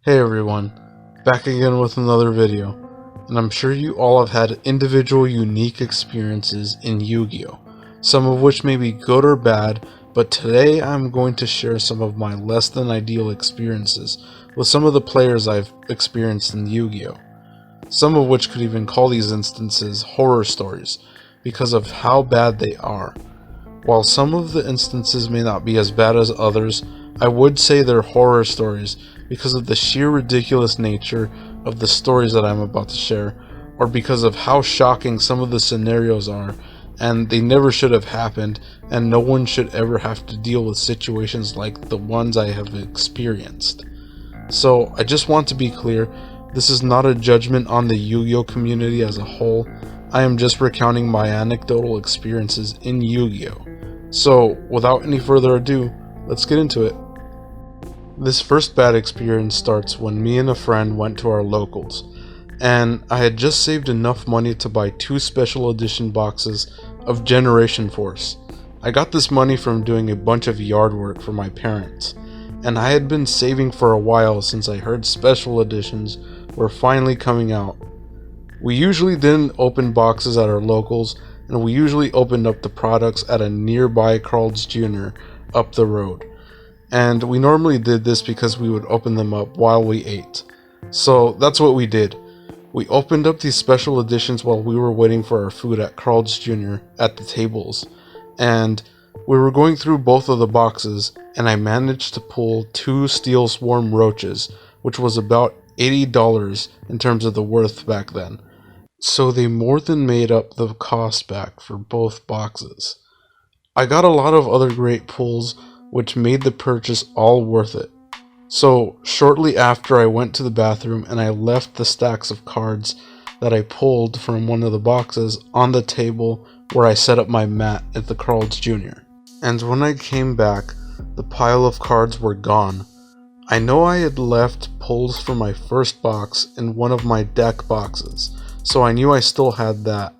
Hey everyone, back again with another video, and I'm sure you all have had individual unique experiences in Yu-Gi-Oh! Some of which may be good or bad, but today I'm going to share some of my less than ideal experiences with some of the players I've experienced in Yu-Gi-Oh! Some of which could even call these instances horror stories, because of how bad they are. While some of the instances may not be as bad as others, I would say they're horror stories because of the sheer ridiculous nature of the stories that I'm about to share, or because of how shocking some of the scenarios are, and they never should have happened, and no one should ever have to deal with situations like the ones I have experienced. So I just want to be clear, this is not a judgment on the Yu-Gi-Oh! Community as a whole. I am just recounting my anecdotal experiences in Yu-Gi-Oh! So, without any further ado, let's get into it. This first bad experience starts when me and a friend went to our locals, and I had just saved enough money to buy 2 special edition boxes of Generation Force. I got this money from doing a bunch of yard work for my parents, and I had been saving for a while since I heard special editions were finally coming out. We usually didn't open boxes at our locals, and we usually opened up the products at a nearby Carl's Jr. up the road. And we normally did this because we would open them up while we ate. So that's what we did. We opened up these special editions while we were waiting for our food at Carl's Jr. at the tables. And we were going through both of the boxes, and I managed to pull 2 Steel Swarm Roaches, which was about $80 in terms of the worth back then. So they more than made up the cost back for both boxes. I got a lot of other great pulls, which made the purchase all worth it. So shortly after, I went to the bathroom and I left the stacks of cards that I pulled from one of the boxes on the table where I set up my mat at the Carl's Jr. And when I came back, the pile of cards were gone. I know I had left pulls from my first box in one of my deck boxes, so I knew I still had that.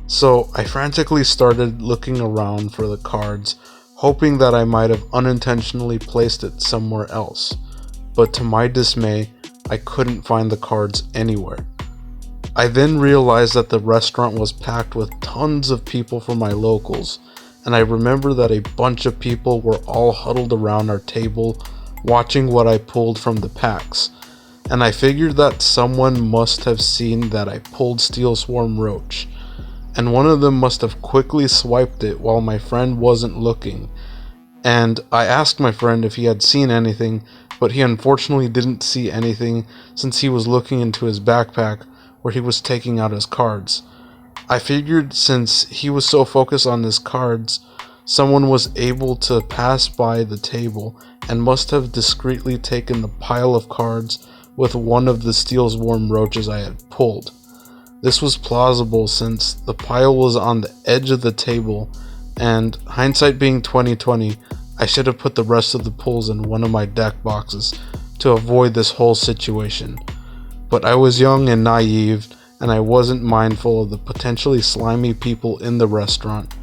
So I frantically started looking around for the cards, hoping that I might have unintentionally placed it somewhere else. But to my dismay, I couldn't find the cards anywhere. I then realized that the restaurant was packed with tons of people from my locals, and I remember that a bunch of people were all huddled around our table watching what I pulled from the packs. And I figured that someone must have seen that I pulled Steel Swarm Roach, and one of them must have quickly swiped it while my friend wasn't looking. And I asked my friend if he had seen anything, but he unfortunately didn't see anything since he was looking into his backpack where he was taking out his cards. I figured since he was so focused on his cards, someone was able to pass by the table and must have discreetly taken the pile of cards with one of the Steel Swarm Roaches I had pulled. This was plausible since the pile was on the edge of the table, and hindsight being 2020, I should have put the rest of the pulls in one of my deck boxes to avoid this whole situation. But I was young and naive, and I wasn't mindful of the potentially slimy people in the restaurant.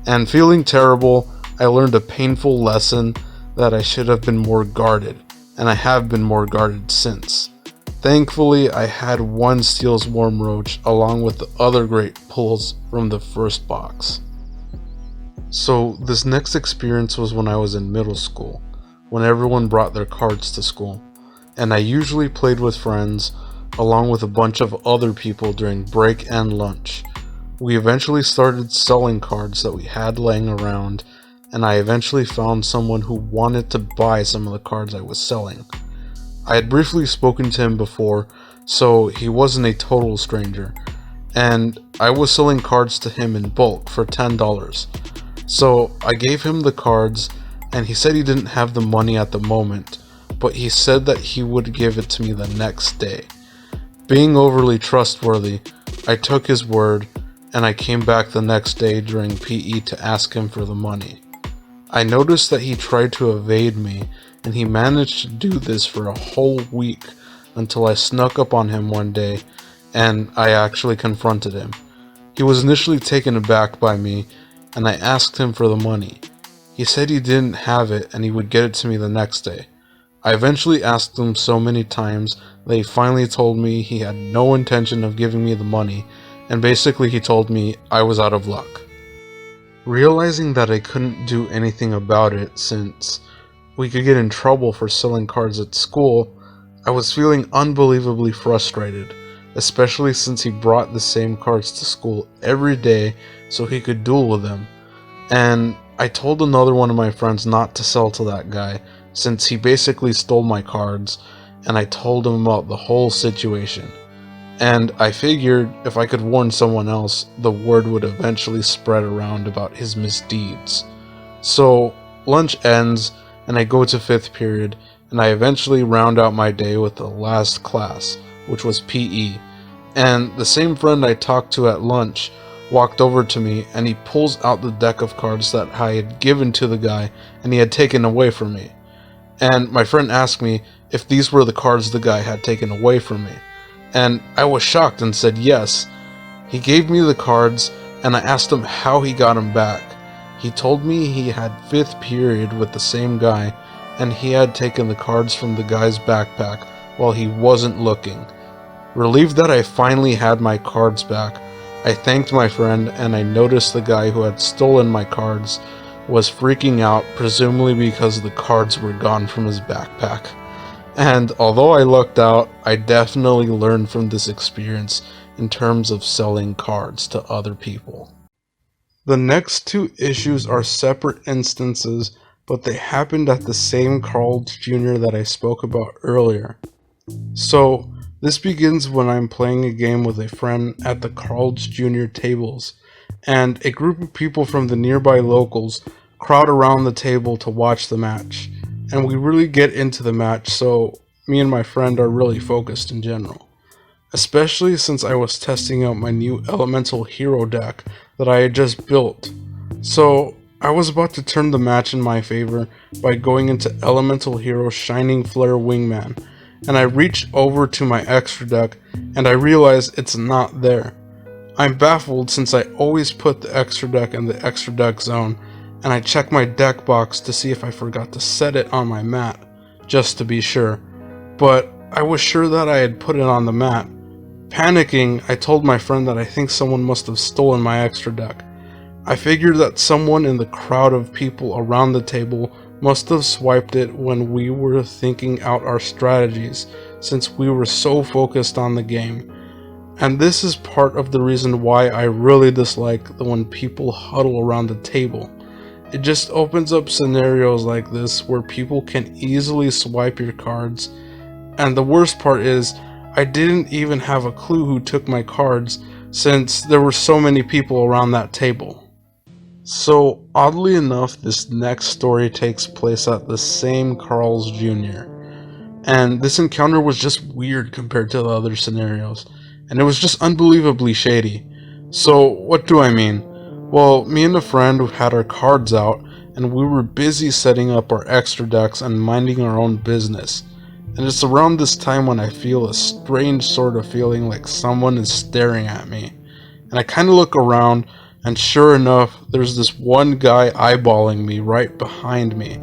And feeling terrible, I learned a painful lesson that I should have been more guarded, and I have been more guarded since. Thankfully, I had 1 Steel Swarm Roach along with the other great pulls from the first box. So this next experience was when I was in middle school, when everyone brought their cards to school, and I usually played with friends along with a bunch of other people during break and lunch. We eventually started selling cards that we had laying around, and I eventually found someone who wanted to buy some of the cards I was selling. I had briefly spoken to him before, so he wasn't a total stranger, and I was selling cards to him in bulk for $10. So I gave him the cards, and he said he didn't have the money at the moment, but he said that he would give it to me the next day. Being overly trustworthy, I took his word, and I came back the next day during PE to ask him for the money. I noticed that he tried to evade me, and he managed to do this for a whole week until I snuck up on him one day and I actually confronted him. He was initially taken aback by me, and I asked him for the money. He said he didn't have it and he would get it to me the next day. I eventually asked him so many times that he finally told me he had no intention of giving me the money, and basically he told me I was out of luck. Realizing that I couldn't do anything about it since we could get in trouble for selling cards at school, I was feeling unbelievably frustrated, especially since he brought the same cards to school every day so he could duel with them. And I told another one of my friends not to sell to that guy, since he basically stole my cards, and I told him about the whole situation. And I figured if I could warn someone else, the word would eventually spread around about his misdeeds. So, lunch ends, and I go to 5th period, and I eventually round out my day with the last class, which was PE. And the same friend I talked to at lunch walked over to me, and he pulls out the deck of cards that I had given to the guy and he had taken away from me. And my friend asked me if these were the cards the guy had taken away from me. And I was shocked and said yes. He gave me the cards, and I asked him how he got them back. He told me he had 5th period with the same guy, and he had taken the cards from the guy's backpack while he wasn't looking. Relieved that I finally had my cards back, I thanked my friend, and I noticed the guy who had stolen my cards was freaking out, presumably because the cards were gone from his backpack. And although I lucked out, I definitely learned from this experience in terms of selling cards to other people. The next two issues are separate instances, but they happened at the same Carl Jr. that I spoke about earlier. So, this begins when I'm playing a game with a friend at the Carl's Jr. tables, and a group of people from the nearby locals crowd around the table to watch the match, and we really get into the match, so me and my friend are really focused in general. Especially since I was testing out my new elemental hero deck that I had just built. So, I was about to turn the match in my favor by going into elemental hero Shining Flare Wingman, and I reached over to my extra deck, and I realized it's not there. I'm baffled since I always put the extra deck in the extra deck zone, and I check my deck box to see if I forgot to set it on my mat, just to be sure. But I was sure that I had put it on the mat. Panicking, I told my friend that I think someone must have stolen my extra deck. I figured that someone in the crowd of people around the table must have swiped it when we were thinking out our strategies, since we were so focused on the game. And this is part of the reason why I really dislike when people huddle around the table. It just opens up scenarios like this where people can easily swipe your cards, and the worst part is, I didn't even have a clue who took my cards since there were so many people around that table. So, oddly enough, this next story takes place at the same Carl's Jr. And this encounter was just weird compared to the other scenarios, and it was just unbelievably shady. So, what do I mean? Well, me and a friend had our cards out, and we were busy setting up our extra decks and minding our own business. And it's around this time when I feel a strange sort of feeling like someone is staring at me. And I kind of look around, and sure enough, there's this one guy eyeballing me right behind me.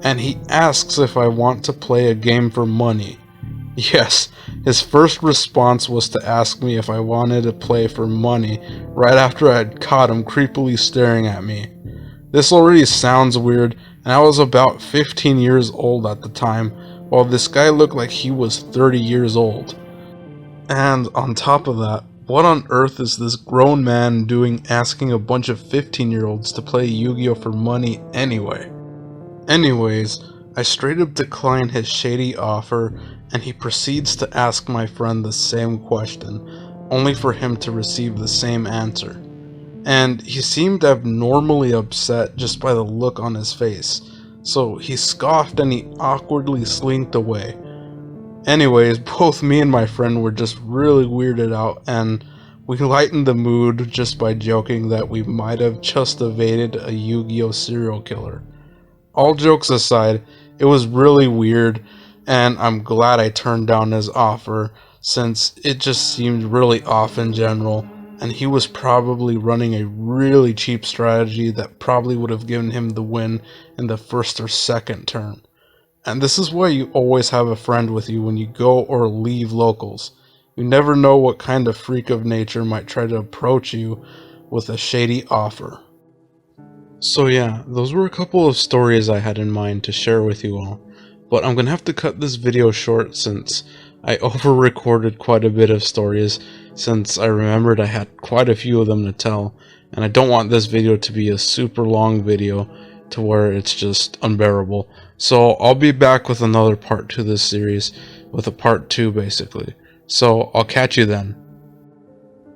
And he asks if I want to play a game for money. Yes, his first response was to ask me if I wanted to play for money right after I had caught him creepily staring at me. This already sounds weird, and I was about 15 years old at the time, while this guy looked like he was 30 years old. And on top of that, what on earth is this grown man doing asking a bunch of 15-year-olds to play Yu-Gi-Oh for money anyway? Anyways, I straight up decline his shady offer, and he proceeds to ask my friend the same question, only for him to receive the same answer. And he seemed abnormally upset just by the look on his face, so he scoffed and he awkwardly slinked away. Anyways, both me and my friend were just really weirded out, and we lightened the mood just by joking that we might have just evaded a Yu-Gi-Oh serial killer. All jokes aside, it was really weird, and I'm glad I turned down his offer, since it just seemed really off in general, and he was probably running a really cheap strategy that probably would have given him the win in the first or second turn. And this is why you always have a friend with you when you go or leave locals. You never know what kind of freak of nature might try to approach you with a shady offer. So yeah, those were a couple of stories I had in mind to share with you all. But I'm gonna have to cut this video short since I over-recorded quite a bit of stories, since I remembered I had quite a few of them to tell, and I don't want this video to be a super long video to where it's just unbearable. So I'll be back with another part to this series, with a part 2 basically. So I'll catch you then.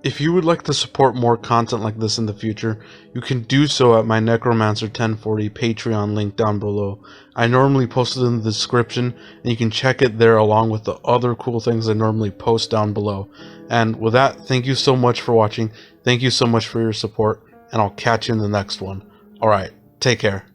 If you would like to support more content like this in the future, you can do so at my Necromancer1040 Patreon link down below. I normally post it in the description, and you can check it there along with the other cool things I normally post down below. And with that, thank you so much for watching, thank you so much for your support, and I'll catch you in the next one. Alright, take care.